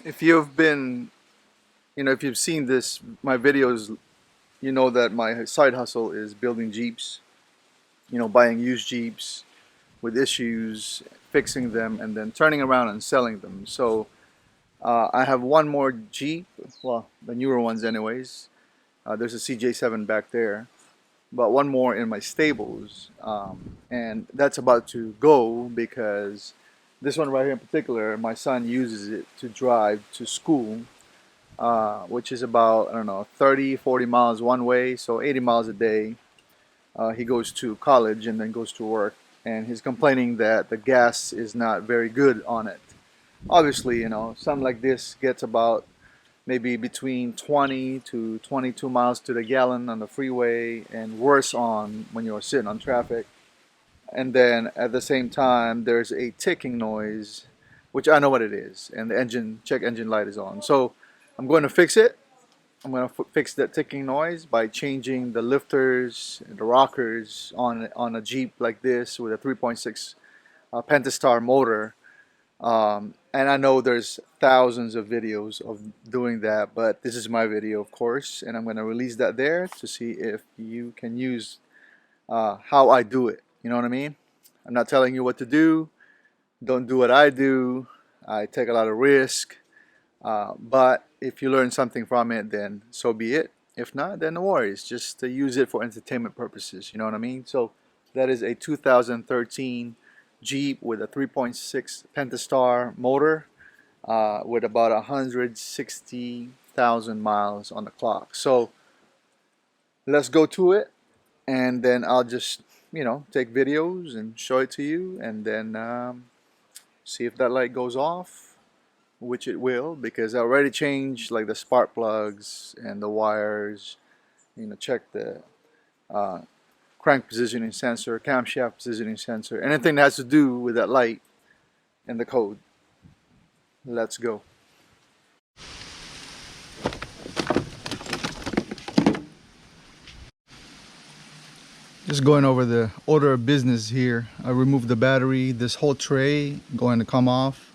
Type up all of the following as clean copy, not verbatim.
If you've been, if you've seen my videos, you know that my side hustle is building Jeeps, buying used Jeeps with issues, fixing them, and then turning around and selling them. So I have one more Jeep, well, the newer ones anyways. There's a CJ7 back there, but one more in my stables. And that's about to go because this one right here in particular, my son uses it to drive to school, which is about, I don't know, 30, 40 miles one way, so 80 miles a day. He goes to college and then goes to work, and he's complaining that the gas is not very good on it. Obviously, something like this gets about maybe between 20 to 22 miles to the gallon on the freeway, and worse on when you're sitting on traffic. And then at the same time, there's a ticking noise, which I know what it is, and the check engine light is on. So I'm going to fix it. I'm going to fix that ticking noise by changing the lifters and the rockers on a Jeep like this with a 3.6 Pentastar motor. And I know there's thousands of videos of doing that, but this is my video, of course, and I'm going to release that there to see if you can use how I do it. You know what I mean? I'm not telling you what to do. Don't do what I do. I take a lot of risk. But if you learn something from it, then so be it. If not, then no worries. Just to use it for entertainment purposes. You know what I mean? So that is a 2013 Jeep with a 3.6 Pentastar motor with about 160,000 miles on the clock. So let's go to it, and then I'll just take videos and show it to you, and then see if that light goes off, which it will, because I already changed like the spark plugs and the wires. Check the crank positioning sensor, camshaft positioning sensor, anything that has to do with that light and the code. Let's go. Just going over the order of business here. I removed the battery, this whole tray going to come off.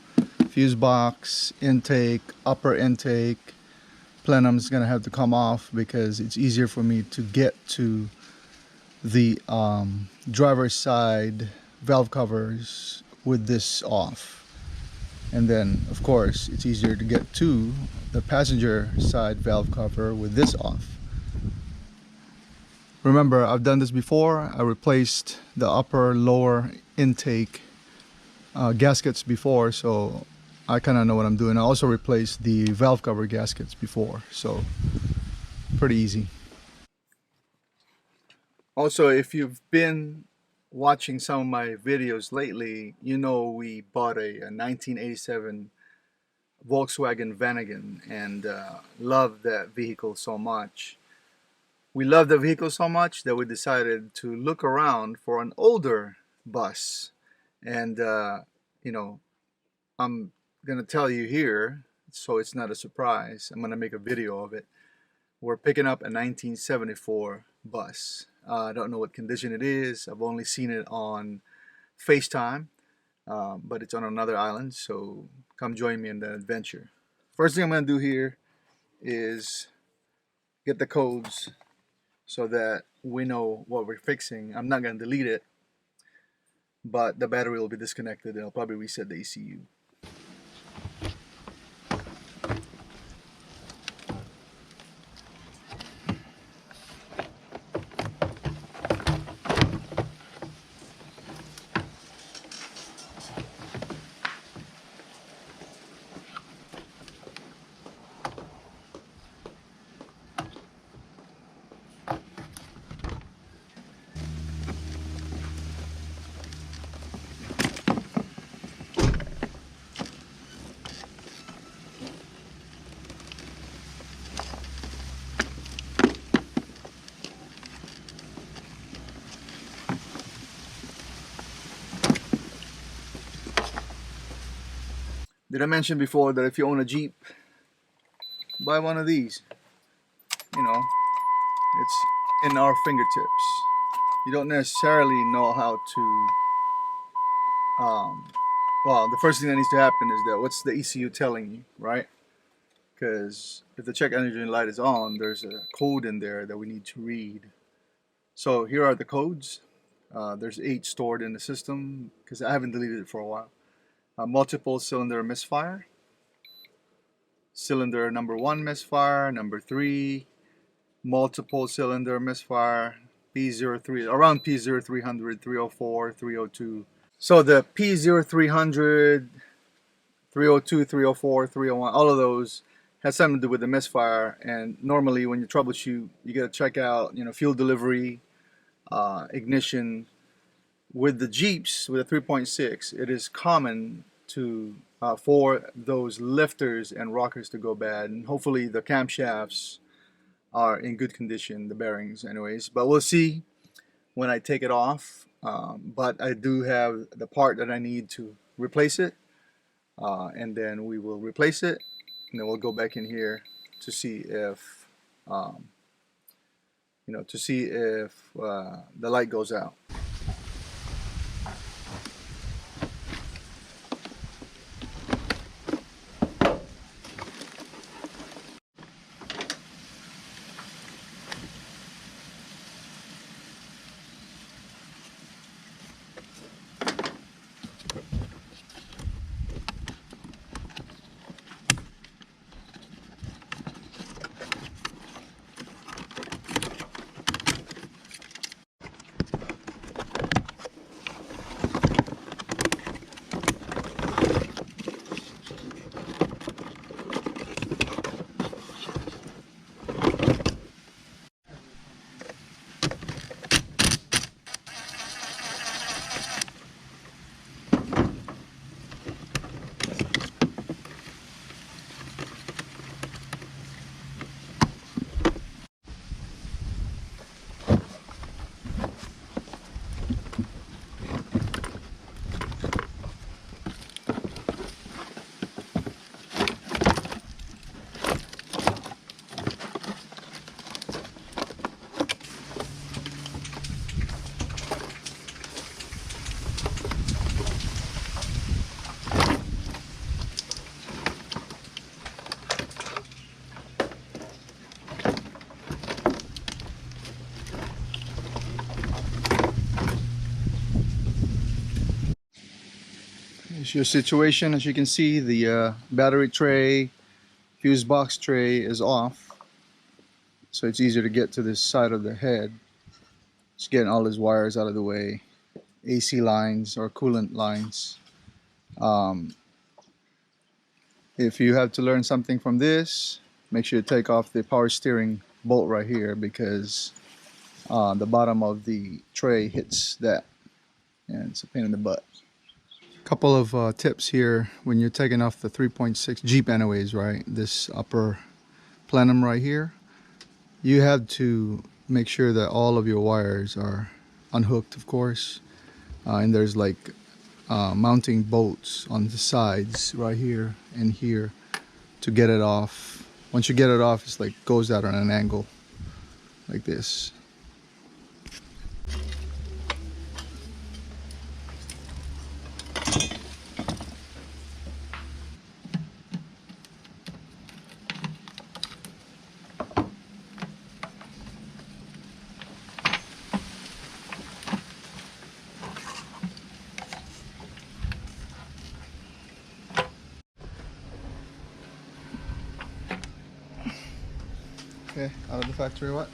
Fuse box, intake, upper intake, plenum is going to have to come off because it's easier for me to get to the driver's side valve covers with this off. And then, of course, it's easier to get to the passenger side valve cover with this off. Remember, I've done this before. I replaced the upper lower intake gaskets before, so I kind of know what I'm doing. I also replaced the valve cover gaskets before, so pretty easy. Also, if you've been watching some of my videos lately, you know we bought a 1987 Volkswagen Vanagon and loved that vehicle so much. We loved the vehicle so much that we decided to look around for an older bus. And, I'm going to tell you here, so it's not a surprise. I'm going to make a video of it. We're picking up a 1974 bus. I don't know what condition it is. I've only seen it on FaceTime, but it's on another island, so come join me in the adventure. First thing I'm going to do here is get the codes so that we know what we're fixing. I'm not going to delete it, but the battery will be disconnected and I'll probably reset the ECU. Did I mention before that if you own a Jeep, buy one of these? It's in our fingertips. You don't necessarily know how to, well, the first thing that needs to happen is that what's the ECU telling you, right? because if the check engine light is on, there's a code in there that we need to read. So here are the codes. There's 8 stored in the system because I haven't deleted it for a while. Multiple cylinder misfire, cylinder number 1 misfire, number 3, multiple cylinder misfire, P03, around P0300, 304, 302. So the P0300, 302, 304, 301, all of those has something to do with the misfire. And normally when you troubleshoot, you got to check out, fuel delivery, ignition. With the Jeeps, with a 3.6, it is common to for those lifters and rockers to go bad, and hopefully the camshafts are in good condition, the bearings anyways, but we'll see when I take it off. But I do have the part that I need to replace it, and then we will replace it, and then we'll go back in here to see if the light goes out. Here's your situation. As you can see, the battery tray, fuse box tray is off, so it's easier to get to this side of the head. Just getting all his wires out of the way, AC lines or coolant lines. If you have to learn something from this, make sure you take off the power steering bolt right here, because the bottom of the tray hits that, and it's a pain in the butt. Couple of tips here when you're taking off the 3.6 Jeep anyways, right? This upper plenum right here, you have to make sure that all of your wires are unhooked, of course, and there's like mounting bolts on the sides right here and here to get it off. Once you get it off, it's like goes out on an angle like this. Okay, out of the factory what?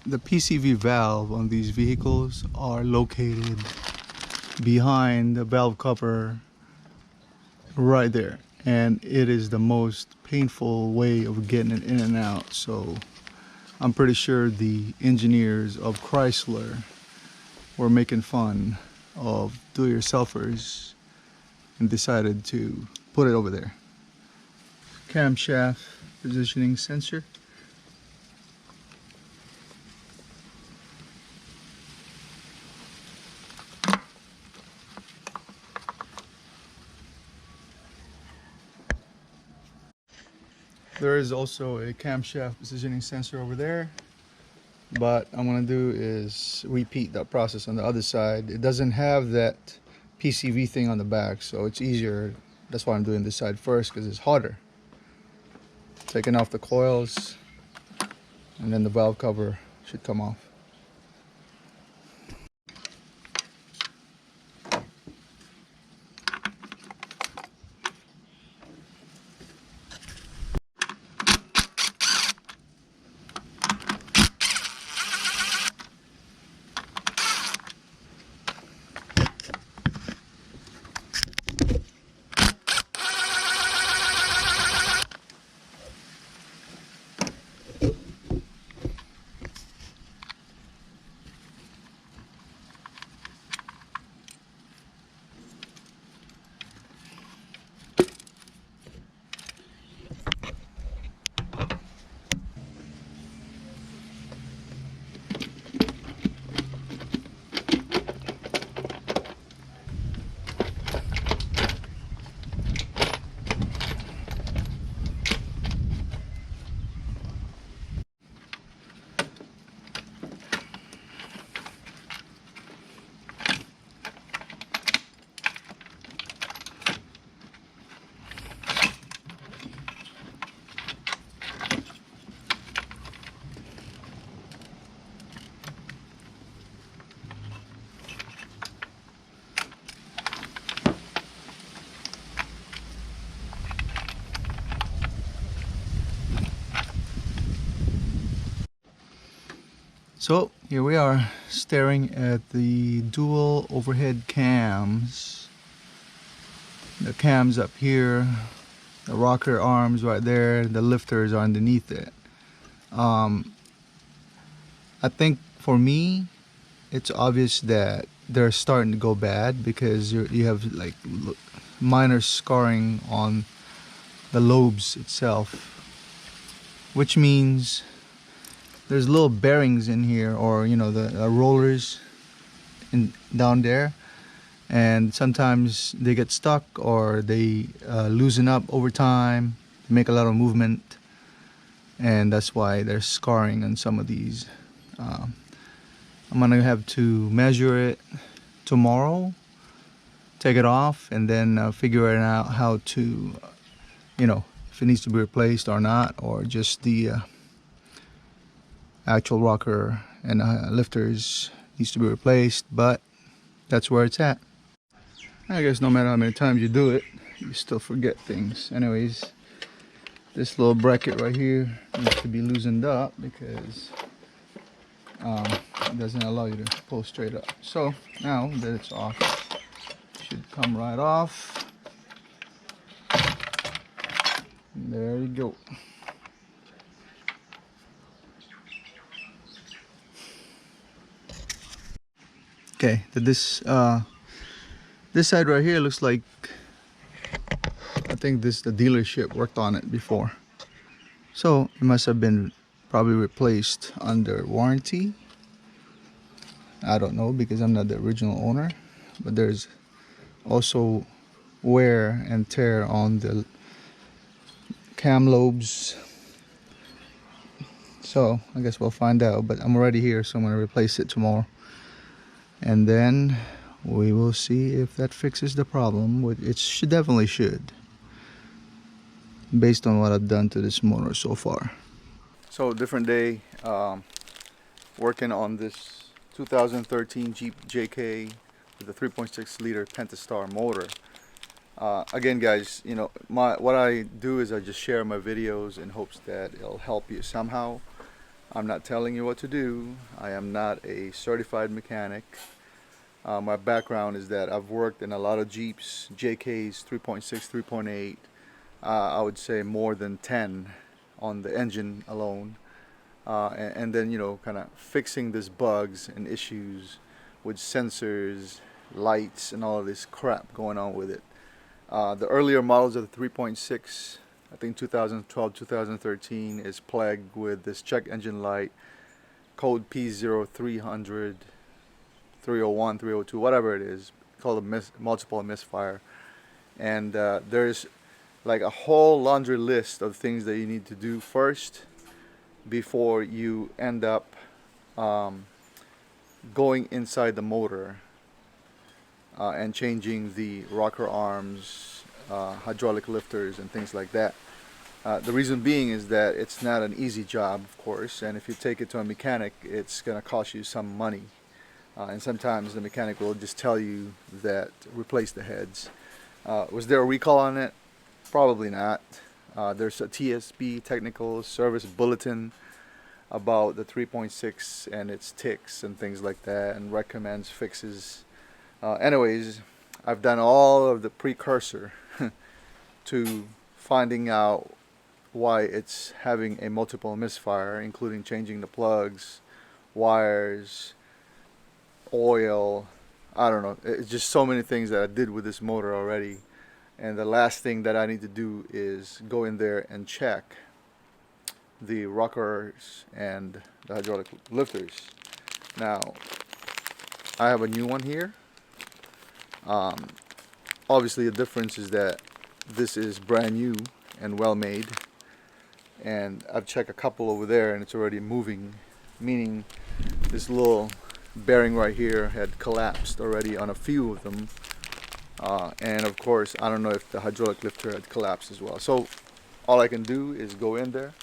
The PCV valve on these vehicles are located behind the valve cover right there, and it is the most painful way of getting it in and out. So I'm pretty sure the engineers of Chrysler were making fun of do-it-yourselfers and decided to put it over there. Camshaft positioning sensor. There is also a camshaft positioning sensor over there. but I'm gonna do is repeat that process on the other side. It doesn't have that PCV thing on the back, so it's easier. That's why I'm doing this side first, because it's harder. Taking off the coils, and then the valve cover should come off. So here we are, staring at the dual overhead cams. The cams up here, the rocker arms right there, the lifters are underneath it. I think for me, it's obvious that they're starting to go bad, because you have like minor scarring on the lobes itself, which means there's little bearings in here, or you know, the rollers down there, and sometimes they get stuck, or they loosen up over time, make a lot of movement, and that's why there's scarring on some of these. I'm gonna have to measure it tomorrow, take it off, and then figure it out how to, you know, if it needs to be replaced or not, or just the actual rocker and lifters needs to be replaced. But that's where it's at. I guess no matter how many times you do it, you still forget things. Anyways, this little bracket right here needs to be loosened up, because it doesn't allow you to pull straight up. So now that it's off, it should come right off. And there you go. Okay, this side right here looks like, I think the dealership worked on it before, so it must have been probably replaced under warranty. I don't know, because I'm not the original owner, but there's also wear and tear on the cam lobes, so I guess we'll find out. But I'm already here, so I'm going to replace it tomorrow, and then we will see if that fixes the problem. It definitely should, based on what I've done to this motor so far. So different day, working on this 2013 Jeep JK with a 3.6 liter Pentastar motor. Again guys, you know, what I do is I just share my videos in hopes that it'll help you somehow. I'm not telling you what to do. I am not a certified mechanic. My background is that I've worked in a lot of Jeeps, JKs, 3.6, 3.8, I would say more than 10 on the engine alone. And then, you know, kind of fixing these bugs and issues with sensors, lights, and all of this crap going on with it. The earlier models of the 3.6, I think 2012, 2013, is plagued with this check engine light, code P0300, 301, 302, whatever it is, called a multiple misfire. And there's like a whole laundry list of things that you need to do first before you end up um, going inside the motor and changing the rocker arms, hydraulic lifters, and things like that. The reason being is that it's not an easy job, of course, and if you take it to a mechanic, it's going to cost you some money. And sometimes the mechanic will just tell you that replace the heads. Was there a recall on it? Probably not. There's a TSB, technical service bulletin, about the 3.6 and its ticks and things like that, and recommends fixes. Anyways, I've done all of the precursor to finding out why it's having a multiple misfire, including changing the plugs, wires, oil. I don't know. It's just so many things that I did with this motor already. And the last thing that I need to do is go in there and check the rockers and the hydraulic lifters. Now, I have a new one here. Obviously, the difference is that this is brand new and well made. And I've checked a couple over there and it's already moving, meaning this little bearing right here had collapsed already on a few of them. And of course, I don't know if the hydraulic lifter had collapsed as well. So all I can do is go in there,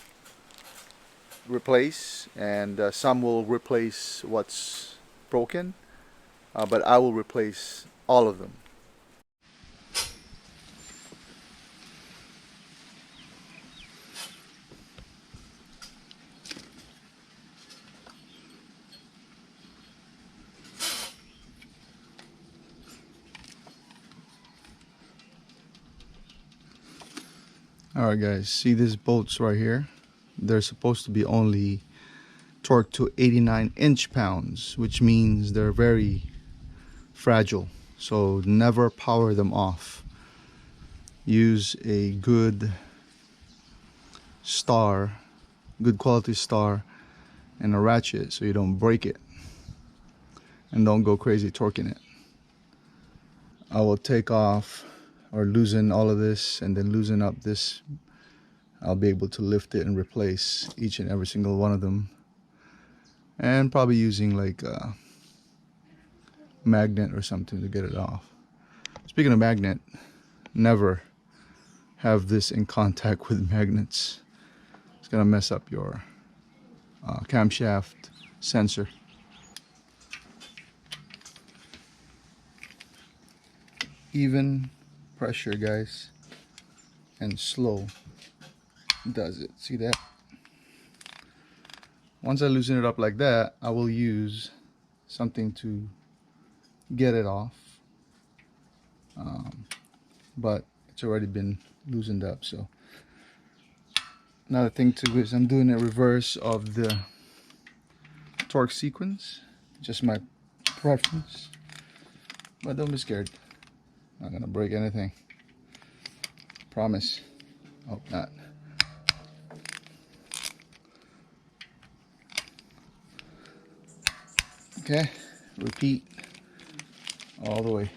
replace, and some will replace what's broken, but I will replace all of them. Alright guys, see these bolts right here? They're supposed to be only torqued to 89 inch-pounds, which means they're very fragile. So never power them off. Use a good star, good quality star, and a ratchet so you don't break it. And don't go crazy torquing it. I will take off or loosen all of this and then loosen up this. I'll be able to lift it and replace each and every single one of them, and probably using like a magnet or something to get it off. Speaking of magnet, never have this in contact with magnets. It's gonna mess up your camshaft sensor. Even pressure, guys, and slow does it. See that? Once I loosen it up like that, I will use something to get it off, but it's already been loosened up. So another thing too is I'm doing a reverse of the torque sequence, just my preference, but don't be scared. Not gonna break anything, promise. Hope not. Okay, repeat all the way.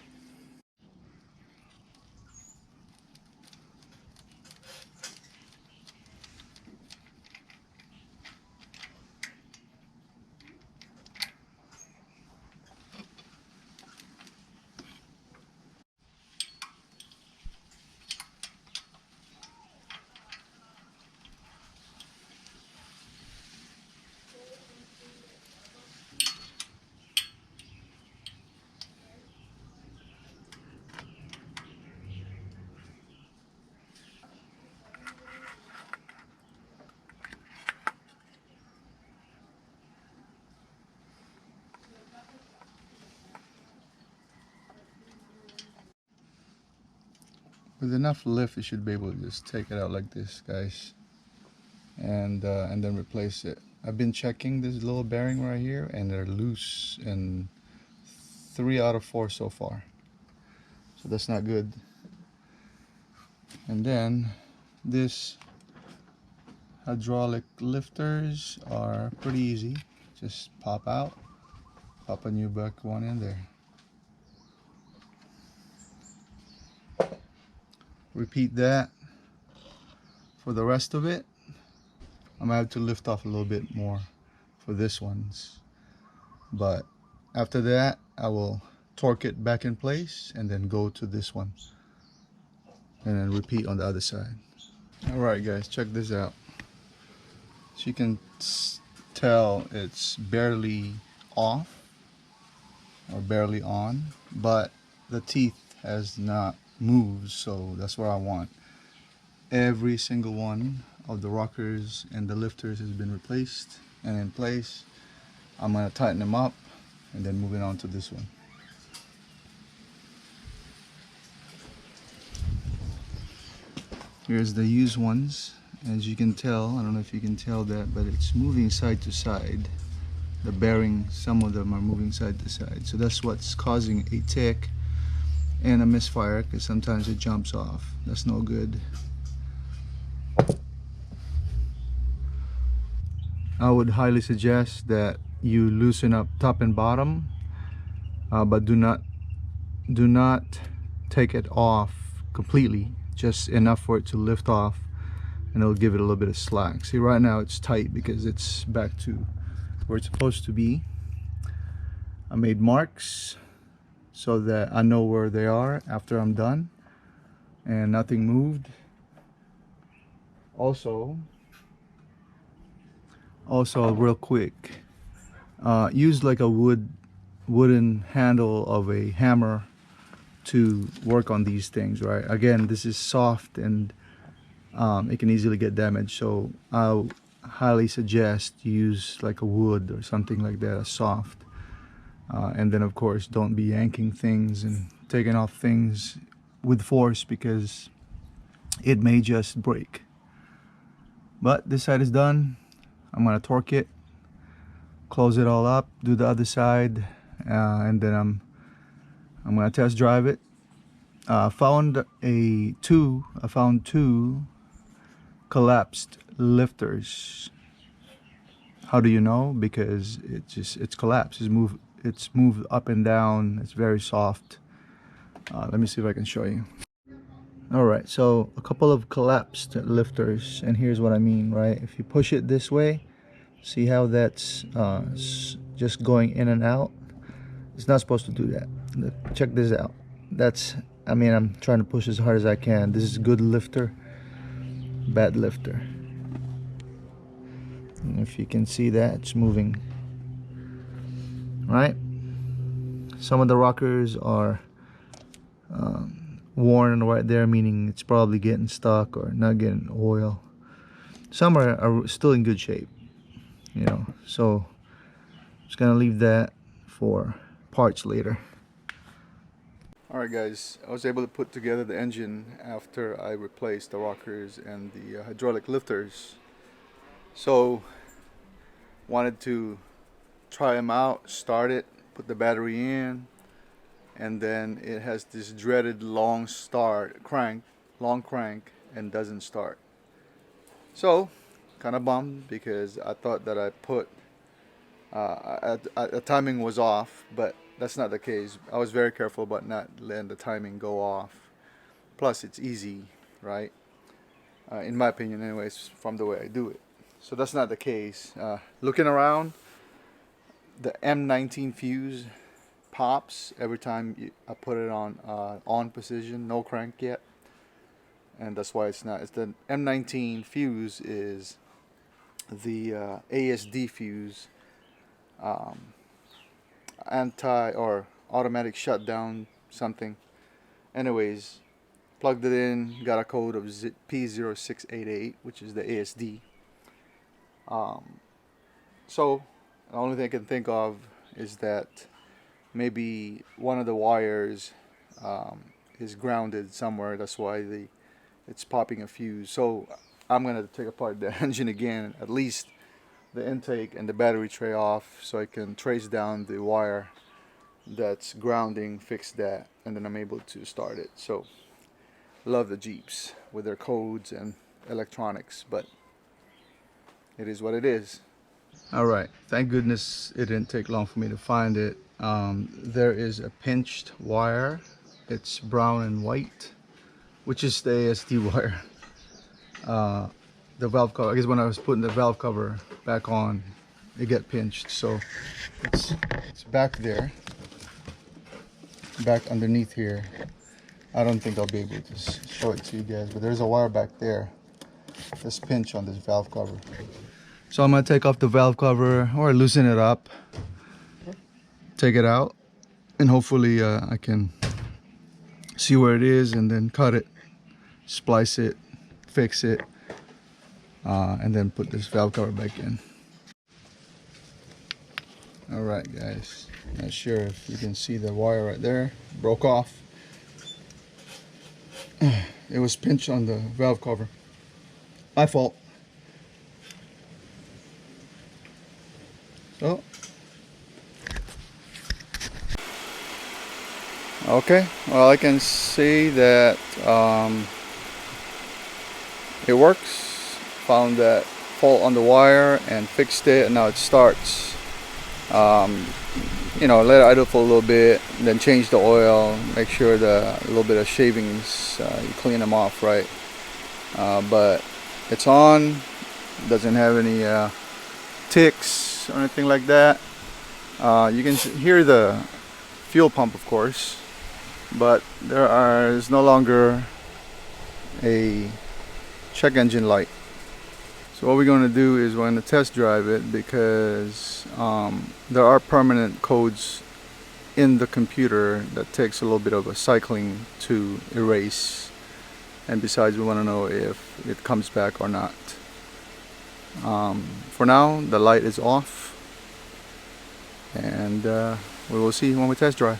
With enough lift, you should be able to just take it out like this, guys, and then replace it. I've been checking this little bearing right here, and they're loose in 3 out of 4 so far. So that's not good. And then this hydraulic lifters are pretty easy. Just pop out, pop a new back one in there. Repeat that for the rest of it. I'm gonna have to lift off a little bit more for this ones, But after that, I will torque it back in place and then go to this one and then repeat on the other side. Alright guys, check this out. So you can tell it's barely off or barely on, but the teeth has not moved, so that's what I want. Every single one of the rockers and the lifters has been replaced and in place. I'm going to tighten them up and then moving on to this one. Here's the used ones. As you can tell, I don't know if you can tell that, but it's moving side to side. The bearing, some of them are moving side to side. So that's what's causing a tick and a misfire, because sometimes it jumps off. That's no good. I would highly suggest that you loosen up top and bottom, but do not take it off completely, just enough for it to lift off, and it'll give it a little bit of slack. See, right now it's tight because it's back to where it's supposed to be. I made marks so that I know where they are after I'm done, and nothing moved. Also real quick, use like a wooden handle of a hammer to work on these things, right? Again, this is soft and it can easily get damaged, so I highly suggest you use like a wood or something like that, a soft. And then of course, don't be yanking things and taking off things with force, because it may just break. But this side is done. I'm gonna torque it, close it all up, do the other side, and then I'm gonna test drive it. I found two collapsed lifters. How do you know? Because it's collapsed. It's moved up and down. It's very soft. Let me see if I can show you. All right, so a couple of collapsed lifters, and here's what I mean, right? If you push it this way, see how that's just going in and out? It's not supposed to do that. Check this out. I'm trying to push as hard as I can. This is good lifter, bad lifter. And if you can see that, it's moving, right? Some of the rockers are worn right there, meaning it's probably getting stuck or not getting oil. Some are still in good shape, you know, so I'm just gonna leave that for parts later. Alright guys, I was able to put together the engine after I replaced the rockers and the hydraulic lifters. So wanted to try them out, start it, put the battery in, and then it has this dreaded long crank, and doesn't start. So kind of bummed, because I thought that I put the timing was off, but that's not the case. I was very careful about not letting the timing go off. Plus it's easy, right? In my opinion anyways, from the way I do it. So that's not the case. Looking around, the M19 fuse pops every time I put it on position, no crank yet, and that's why it's not. It's the M19 fuse is the ASD fuse, anti or automatic shutdown something. Anyways, plugged it in, got a code of P0688, which is the ASD. So the only thing I can think of is that maybe one of the wires is grounded somewhere. That's why it's popping a fuse. So I'm gonna take apart the engine again, at least the intake and the battery tray off, so I can trace down the wire that's grounding, fix that, and then I'm able to start it. So love the Jeeps with their codes and electronics, but it is what it is. All right, thank goodness it didn't take long for me to find it. There is a pinched wire. It's brown and white, which is the ASD wire. The valve cover, I guess when I was putting the valve cover back on, it get pinched. So it's back there, back underneath here. I don't think I'll be able to show it to you guys, but there's a wire back there. This pinch on this valve cover. So I'm gonna take off the valve cover or loosen it up, take it out, and hopefully I can see where it is and then cut it, splice it, fix it, and then put this valve cover back in. All right, guys, not sure if you can see the wire right there, broke off. It was pinched on the valve cover. My fault. So, okay, well, I can see that it works. Found that fault on the wire and fixed it, and now it starts. You know, let it idle for a little bit, then change the oil, make sure a little bit of shavings, you clean them off right. But it's on, doesn't have any ticks or anything like that. You can hear the fuel pump, of course, but there's no longer a check engine light. So what we're going to do is we're going to test drive it, because there are permanent codes in the computer that takes a little bit of a cycling to erase, and besides, we want to know if it comes back or not. For now, the light is off, and we will see when we test drive.